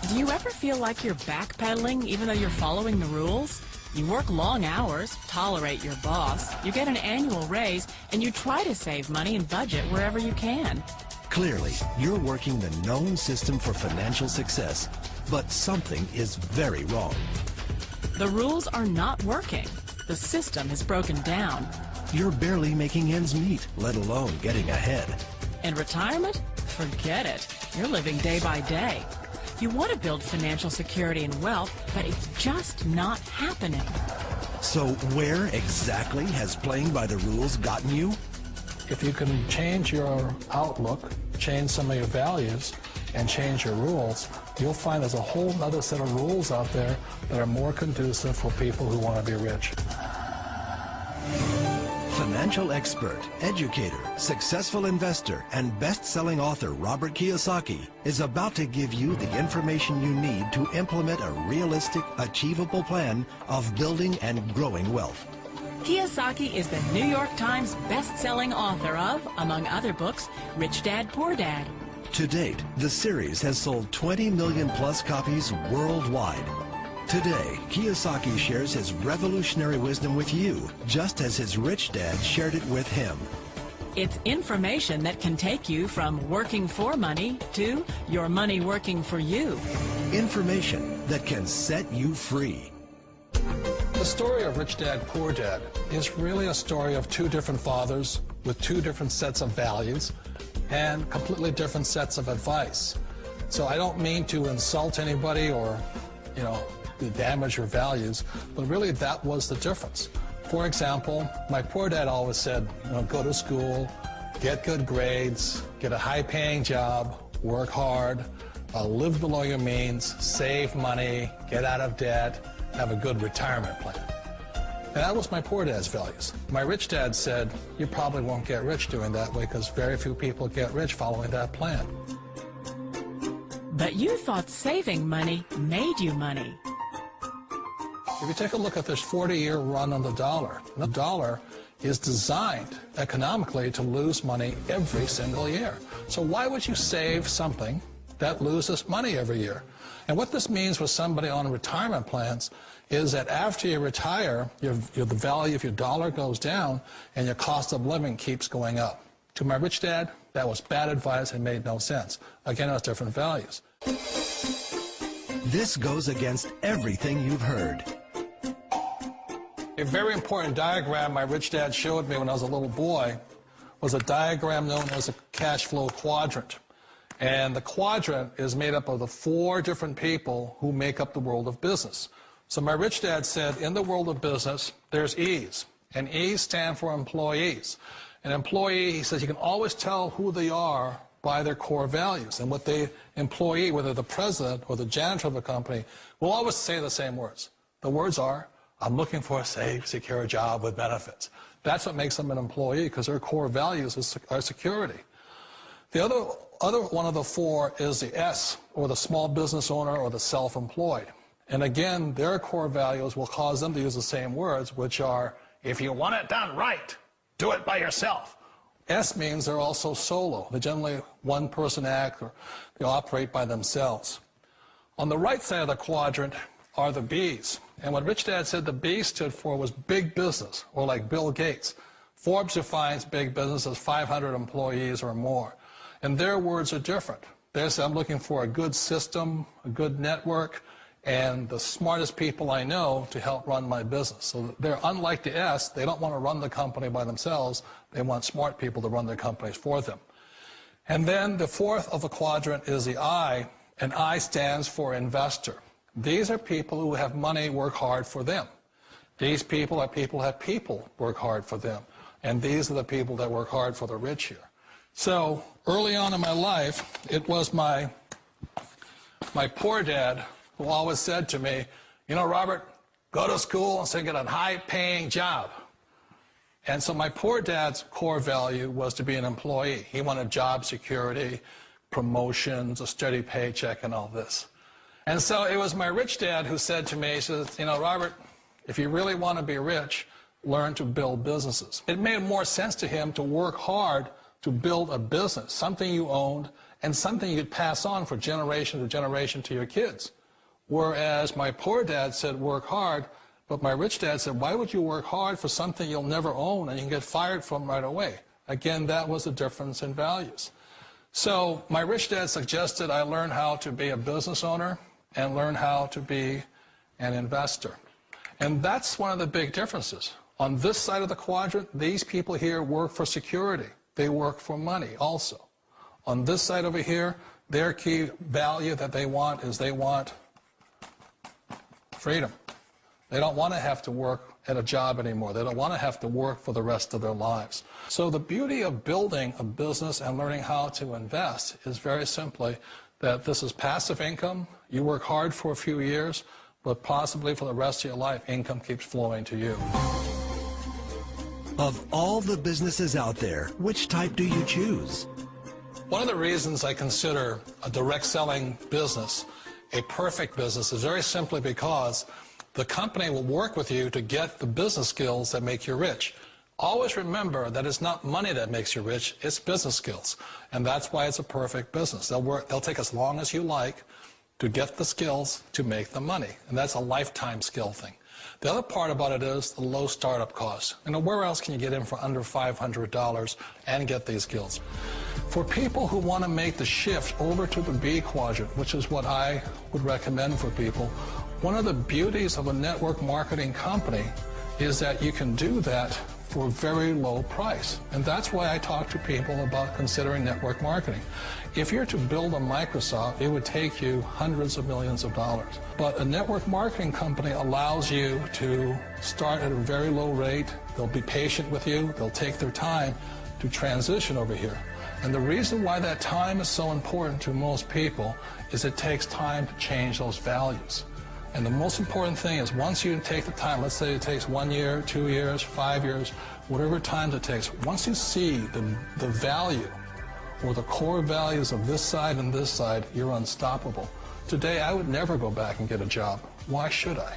Do you ever feel like you're backpedaling even though you're following the rules? You work long hours, tolerate your boss, you get an annual raise, and you try to save money and budget wherever you can. Clearly, you're working the known system for financial success, but something is very wrong. The rules are not working. The system is broken down. You're barely making ends meet, let alone getting ahead. And retirement? Forget it. You're living day by day. You want to build financial security and wealth, but it's just not happening. So where exactly has playing by the rules gotten you? If you can change your outlook, change some of your values, and change your rules, you'll find there's a whole other set of rules out there that are more conducive for people who want to be rich. Financial expert, educator, successful investor, and best-selling author Robert Kiyosaki is about to give you the information you need to implement a realistic, achievable plan of building and growing wealth. Kiyosaki is the New York Times best-selling author of, among other books, Rich Dad, Poor Dad. To date, the series has sold 20 million plus copies worldwide. Today, Kiyosaki shares his revolutionary wisdom with you, just as his rich dad shared it with him. It's information that can take you from working for money to your money working for you. Information that can set you free. The story of Rich Dad, Poor Dad is really a story of two different fathers with two different sets of values and completely different sets of advice. So I don't mean to insult anybody or, to damage your values, but really that was the difference. For example, my poor dad always said, go to school, get good grades, get a high-paying job, work hard, live below your means, save money, get out of debt, have a good retirement plan. And that was my poor dad's values. My rich dad said, you probably won't get rich doing that way because very few people get rich following that plan. But you thought saving money made you money. If you take a look at this 40-year run on the dollar is designed economically to lose money every single year. So why would you save something that loses money every year? And what this means for somebody on retirement plans is that after you retire, the value of your dollar goes down and your cost of living keeps going up. To my rich dad, that was bad advice and made no sense. Again, it was different values. This goes against everything you've heard. A very important diagram my rich dad showed me when I was a little boy was a diagram known as a cash flow quadrant. And the quadrant is made up of the 4 different people who make up the world of business. So my rich dad said, in the world of business, there's E's. And E's stand for employees. An employee, he says, you can always tell who they are by their core values. And what the employee, whether the president or the janitor of the company, will always say the same words. The words are, I'm looking for a safe, secure job with benefits. That's what makes them an employee, because their core values are security. The other one of the 4 is the S, or the small business owner or the self-employed. And again, their core values will cause them to use the same words, which are, if you want it done right, do it by yourself. S means they're also solo. They're generally one-person act, or they operate by themselves. On the right side of the quadrant are the B's. And what Rich Dad said the B stood for was big business, or like Bill Gates. Forbes defines big business as 500 employees or more. And their words are different. They say, I'm looking for a good system, a good network, and the smartest people I know to help run my business. So they're unlike the S. They don't want to run the company by themselves. They want smart people to run their companies for them. And then the 4th of the quadrant is the I, and I stands for investor. These are people who have money work hard for them. These people are people who have people work hard for them. And these are the people that work hard for the rich here. So early on in my life, it was my poor dad who always said to me, Robert, go to school and so get a high-paying job. And so my poor dad's core value was to be an employee. He wanted job security, promotions, a steady paycheck, and all this. And so it was my rich dad who said to me, he says, Robert, if you really want to be rich, learn to build businesses. It made more sense to him to work hard to build a business, something you owned, and something you could pass on for generation to generation to your kids. Whereas my poor dad said, work hard, but my rich dad said, why would you work hard for something you'll never own and you can get fired from right away? Again, that was a difference in values. So my rich dad suggested I learn how to be a business owner and learn how to be an investor. And that's one of the big differences. On this side of the quadrant, these people here work for security. They work for money also. On this side over here, their key value that they want is they want freedom. They don't want to have to work at a job anymore. They don't want to have to work for the rest of their lives. So the beauty of building a business and learning how to invest is very simply that this is passive income. You work hard for a few years, but possibly for the rest of your life, income keeps flowing to you. Of all the businesses out there, which type do you choose? One of the reasons I consider a direct selling business a perfect business is very simply because the company will work with you to get the business skills that make you rich. Always remember that it's not money that makes you rich, it's business skills. And that's why it's a perfect business. They'll take as long as you like to get the skills to make the money. And that's a lifetime skill thing. The other part about it is the low startup costs. You know, where else can you get in for under $500 and get these skills? For people who want to make the shift over to the B quadrant, which is what I would recommend for people, one of the beauties of a network marketing company is that you can do that for a very low price. And that's why I talk to people about considering network marketing. If you're to build a Microsoft, it would take you hundreds of millions of dollars. But a network marketing company allows you to start at a very low rate. They'll be patient with you. They'll take their time to transition over here. And the reason why that time is so important to most people is it takes time to change those values. And the most important thing is once you take the time, let's say it takes 1 year, 2 years, 5 years, whatever time it takes, once you see the value or the core values of this side and this side, you're unstoppable. Today, I would never go back and get a job. Why should I?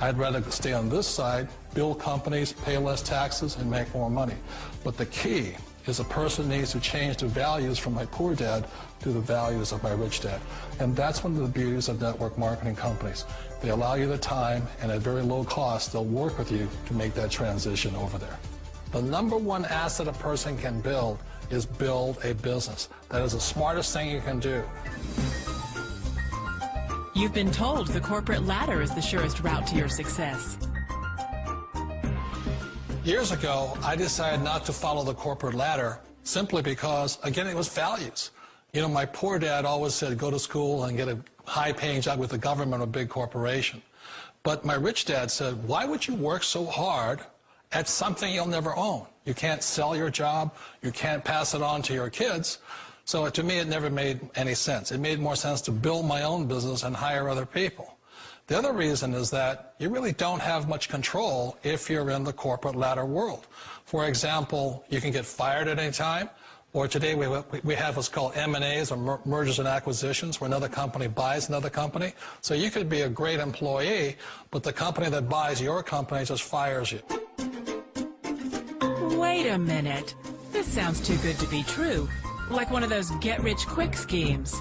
I'd rather stay on this side, build companies, pay less taxes, and make more money. But the key is a person needs to change the values from my poor dad to the values of my rich dad. And that's one of the beauties of network marketing companies. They allow you the time, and at very low cost, they'll work with you to make that transition over there. The number one asset a person can build is build a business. That is the smartest thing you can do. You've been told the corporate ladder is the surest route to your success. Years ago, I decided not to follow the corporate ladder simply because, again, it was values. You know, my poor dad always said, go to school and get a high-paying job with the government or a big corporation. But my rich dad said, why would you work so hard at something you'll never own? You can't sell your job. You can't pass it on to your kids. So to me, it never made any sense. It made more sense to build my own business and hire other people. The other reason is that you really don't have much control if you're in the corporate ladder world. For example, you can get fired at any time, or today we have what's called M&As, or mergers and acquisitions, where another company buys another company. So you could be a great employee, but the company that buys your company just fires you. Wait a minute. This sounds too good to be true. Like one of those get-rich-quick schemes.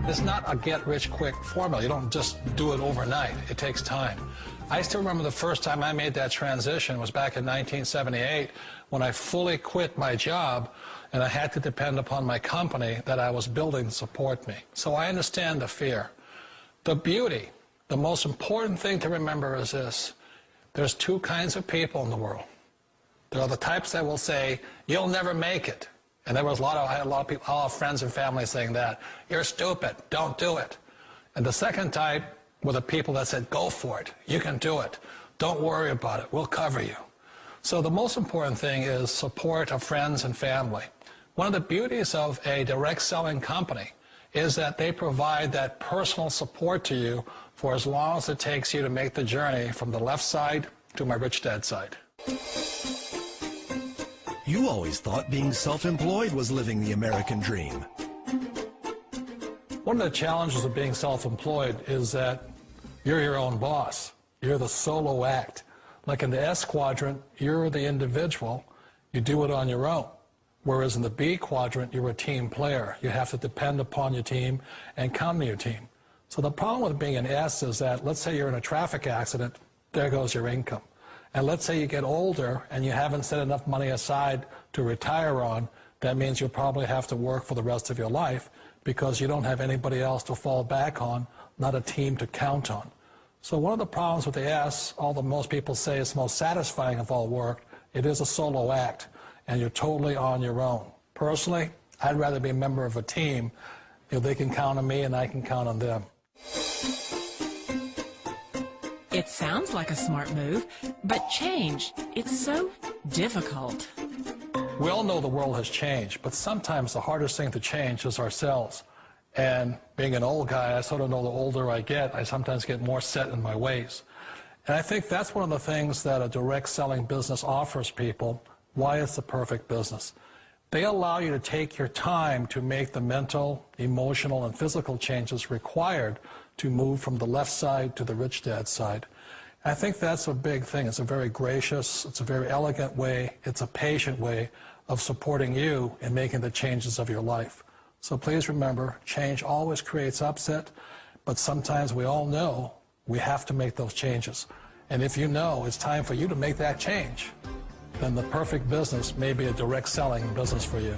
It's not a get-rich-quick formula. You don't just do it overnight. It takes time. I still remember the first time I made that transition was back in 1978 when I fully quit my job and I had to depend upon my company that I was building to support me. So I understand the fear. The beauty, the most important thing to remember is this. There's two kinds of people in the world. There are the types that will say, you'll never make it. And I had a lot of people, all friends and family saying that. You're stupid, don't do it. And the second type were the people that said, go for it, you can do it. Don't worry about it, we'll cover you. So the most important thing is support of friends and family. One of the beauties of a direct selling company is that they provide that personal support to you for as long as it takes you to make the journey from the left side to my rich dad side. You always thought being self-employed was living the American dream. One of the challenges of being self-employed is that you're your own boss. You're the solo act. Like in the S quadrant, you're the individual. You do it on your own. Whereas in the B quadrant, you're a team player. You have to depend upon your team and count on your team. So the problem with being an S is that, let's say you're in a traffic accident, there goes your income. And let's say you get older and you haven't set enough money aside to retire on, that means you'll probably have to work for the rest of your life because you don't have anybody else to fall back on, not a team to count on. So one of the problems with the S, although most people say it's the most satisfying of all work, it is a solo act, and you're totally on your own. Personally, I'd rather be a member of a team if they can count on me and I can count on them. It sounds like a smart move, but change, it's so difficult. We all know the world has changed, but sometimes the hardest thing to change is ourselves. And being an old guy, I sort of know the older I get, I sometimes get more set in my ways. And I think that's one of the things that a direct selling business offers people, why it's the perfect business. They allow you to take your time to make the mental, emotional, and physical changes required to move from the left side to the rich dad side. I think that's a big thing. It's a very gracious, it's a very elegant way, it's a patient way of supporting you in making the changes of your life. So please remember, change always creates upset, but sometimes we all know we have to make those changes. And if you know it's time for you to make that change, then the perfect business may be a direct selling business for you.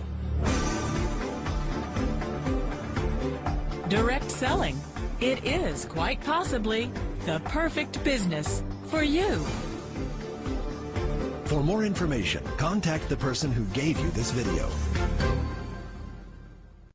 Direct selling. It is quite possibly the perfect business for you. For more information, contact the person who gave you this video.